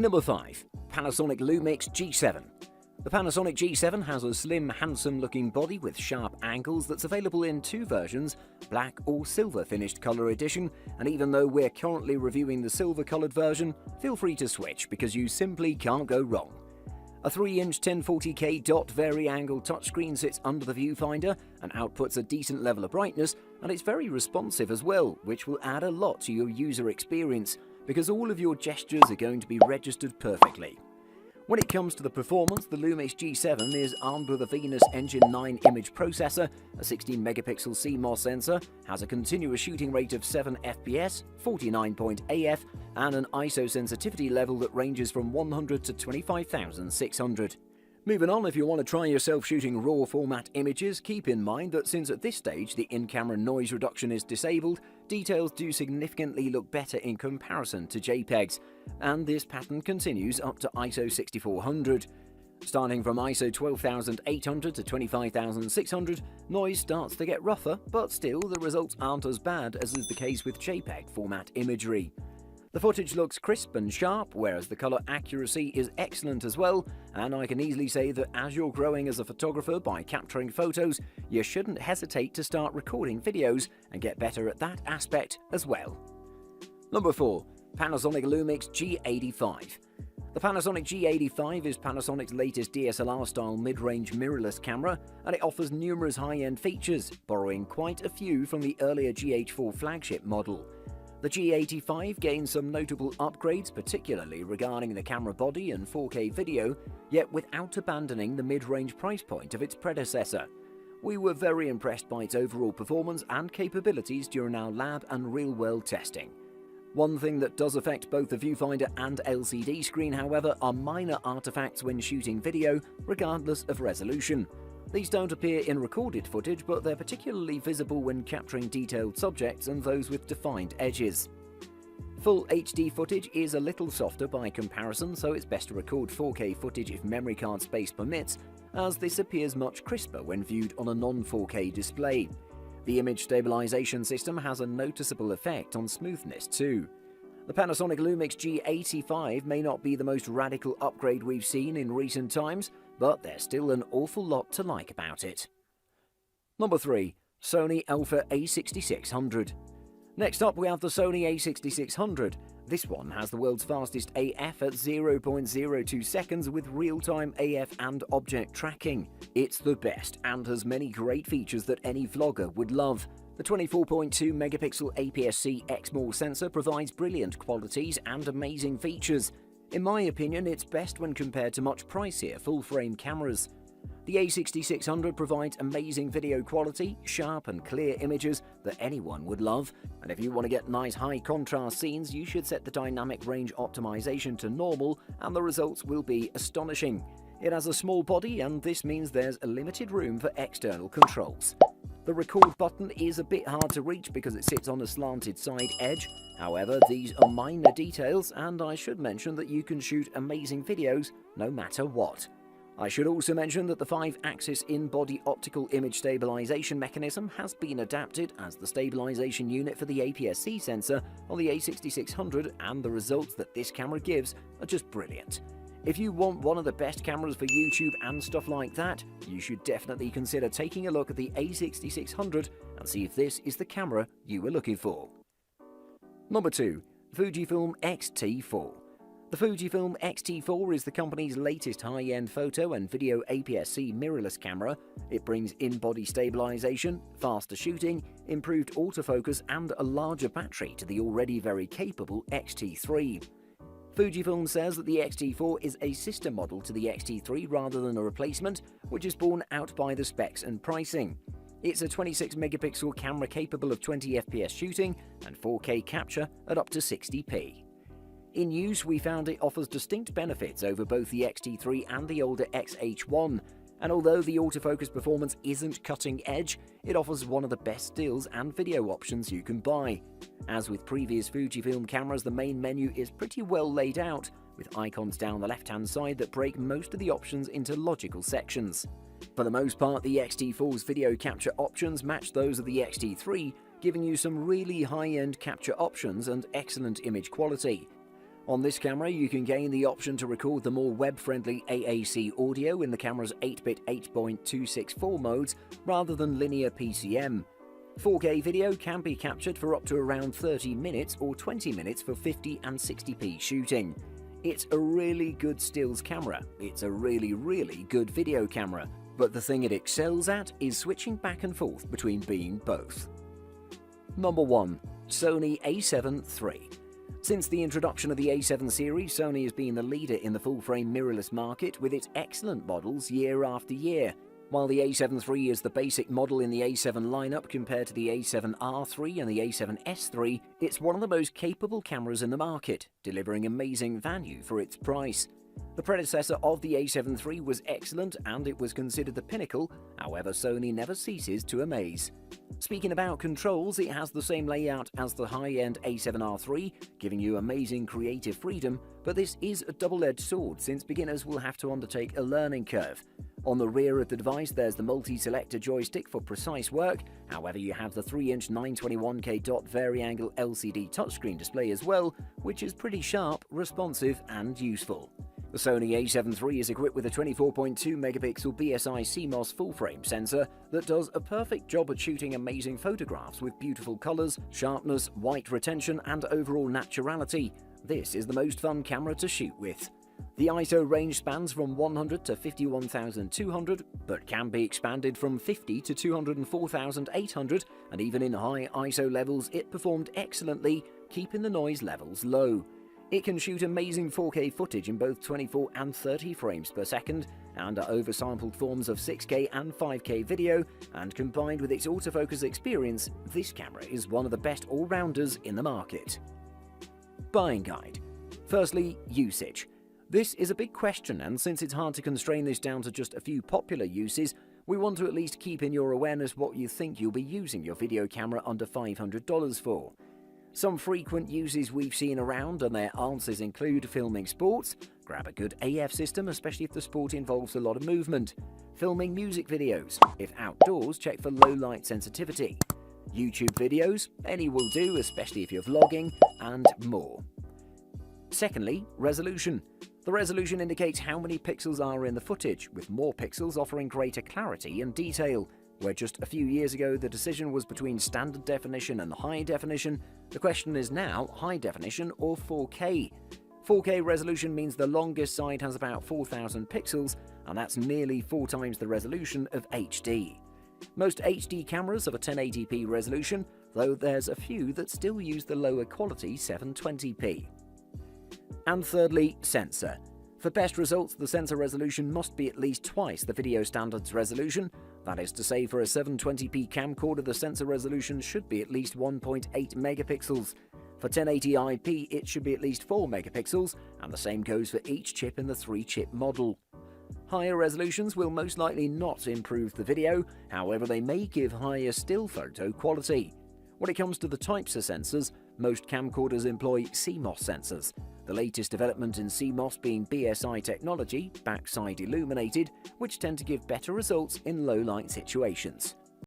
Number 5. Panasonic Lumix G7. The Panasonic G7 has a slim, handsome-looking body with sharp angles that's available in two versions, black or silver finished color edition, and even though we're currently reviewing the silver-colored version, feel free to switch because you simply can't go wrong. A 3-inch 1040K dot vari-angle touchscreen sits under the viewfinder and outputs a decent level of brightness, and it's very responsive as well, which will add a lot to your user experience because all of your gestures are going to be registered perfectly. When it comes to the performance, the Lumix G7 is armed with a Venus Engine 9 image processor, a 16-megapixel CMOS sensor, has a continuous shooting rate of 7 FPS, 49 point AF, and an ISO sensitivity level that ranges from 100 to 25,600. Moving on, if you want to try yourself shooting RAW format images, keep in mind that since at this stage the in-camera noise reduction is disabled, details do significantly look better in comparison to JPEGs, and this pattern continues up to ISO 6400. Starting from ISO 12,800 to 25,600, noise starts to get rougher, but still the results aren't as bad as is the case with JPEG format imagery. The footage looks crisp and sharp, whereas the color accuracy is excellent as well, and I can easily say that as you're growing as a photographer by capturing photos, you shouldn't hesitate to start recording videos and get better at that aspect as well. Number 4. Panasonic Lumix G85. The Panasonic G85 is Panasonic's latest DSLR-style mid-range mirrorless camera, and it offers numerous high-end features, borrowing quite a few from the earlier GH4 flagship model. The G85 gained some notable upgrades, particularly regarding the camera body and 4K video, yet without abandoning the mid-range price point of its predecessor. We were very impressed by its overall performance and capabilities during our lab and real-world testing. One thing that does affect both the viewfinder and LCD screen, however, are minor artifacts when shooting video, regardless of resolution. These don't appear in recorded footage, but they're particularly visible when capturing detailed subjects and those with defined edges. Full HD footage is a little softer by comparison, so it's best to record 4K footage if memory card space permits, as this appears much crisper when viewed on a non-4K display. The image stabilization system has a noticeable effect on smoothness too. The Panasonic Lumix G85 may not be the most radical upgrade we've seen in recent times, but there's still an awful lot to like about it. Number 3. Sony Alpha A6600. Next up we have the Sony A6600. This one has the world's fastest AF at 0.02 seconds with real-time AF and object tracking. It's the best and has many great features that any vlogger would love. The 24.2 megapixel APS-C XMOR sensor provides brilliant qualities and amazing features. In my opinion, it's best when compared to much pricier full-frame cameras. The A6600 provides amazing video quality, sharp and clear images that anyone would love, and if you want to get nice high-contrast scenes, you should set the dynamic range optimization to normal and the results will be astonishing. It has a small body and this means there's a limited room for external controls. The record button is a bit hard to reach because it sits on a slanted side edge. However, these are minor details, and I should mention that you can shoot amazing videos no matter what. I should also mention that the 5-axis in-body optical image stabilization mechanism has been adapted as the stabilization unit for the APS-C sensor on the A6600, and the results that this camera gives are just brilliant. If you want one of the best cameras for YouTube and stuff like that, you should definitely consider taking a look at the A6600 and see if this is the camera you were looking for. Number 2. Fujifilm X-T4. The Fujifilm X-T4 is the company's latest high-end photo and video APS-C mirrorless camera. It brings in-body stabilization, faster shooting, improved autofocus and a larger battery to the already very capable X-T3. Fujifilm says that the X-T4 is a sister model to the X-T3 rather than a replacement, which is borne out by the specs and pricing. It's a 26-megapixel camera capable of 20 FPS shooting and 4K capture at up to 60p. In use, we found it offers distinct benefits over both the X-T3 and the older X-H1, and although the autofocus performance isn't cutting edge, it offers one of the best stills and video options you can buy. As with previous Fujifilm cameras, the main menu is pretty well laid out, with icons down the left-hand side that break most of the options into logical sections. For the most part, the X-T4's video capture options match those of the X-T3, giving you some really high-end capture options and excellent image quality. On this camera, you can gain the option to record the more web-friendly AAC audio in the camera's 8-bit 8.264 modes rather than linear PCM. 4K video can be captured for up to around 30 minutes or 20 minutes for 50 and 60p shooting. It's a really good stills camera. It's a really good video camera. But the thing it excels at is switching back and forth between being both. Number 1. Sony A7 III. Since the introduction of the A7 series, Sony has been the leader in the full-frame mirrorless market with its excellent models year after year. While the A7 III is the basic model in the A7 lineup compared to the A7R III and the A7S III, it's one of the most capable cameras in the market, delivering amazing value for its price. The predecessor of the A7 III was excellent and it was considered the pinnacle, however Sony never ceases to amaze. Speaking about controls, it has the same layout as the high-end A7R III, giving you amazing creative freedom, but this is a double-edged sword since beginners will have to undertake a learning curve. On the rear of the device there's the multi-selector joystick for precise work, however you have the 3-inch 921K dot vari-angle LCD touchscreen display as well, which is pretty sharp, responsive and useful. The Sony A7 III is equipped with a 24.2 megapixel BSI CMOS full-frame sensor that does a perfect job at shooting amazing photographs with beautiful colors, sharpness, white retention and overall naturality. This is the most fun camera to shoot with. The ISO range spans from 100 to 51,200, but can be expanded from 50 to 204,800, and even in high ISO levels it performed excellently, keeping the noise levels low. It can shoot amazing 4K footage in both 24 and 30 frames per second, and oversampled forms of 6K and 5K video, and combined with its autofocus experience, this camera is one of the best all-rounders in the market. Buying guide. Firstly, usage. This is a big question, and since it's hard to constrain this down to just a few popular uses, we want to at least keep in your awareness what you think you'll be using your video camera under $500 for. Some frequent uses we've seen around and their answers include filming sports, grab a good AF system especially if the sport involves a lot of movement, filming music videos, if outdoors check for low light sensitivity, YouTube videos, any will do especially if you're vlogging, and more. Secondly, resolution. The resolution indicates how many pixels are in the footage, with more pixels offering greater clarity and detail. Where just a few years ago the decision was between standard definition and high definition, the question is now high definition or 4K. 4K resolution means the longest side has about 4,000 pixels, and that's nearly 4 times the resolution of HD. Most HD cameras have a 1080p resolution, though there's a few that still use the lower quality 720p. And thirdly, sensor. For best results, the sensor resolution must be at least twice the video standards resolution. That is to say, for a 720p camcorder, the sensor resolution should be at least 1.8 megapixels. For 1080IP, it should be at least 4 megapixels, and the same goes for each chip in the 3-chip model. Higher resolutions will most likely not improve the video, however they may give higher still photo quality. When it comes to the types of sensors, most camcorders employ CMOS sensors. The latest development in CMOS being BSI technology, backside illuminated, which tend to give better results in low light situations.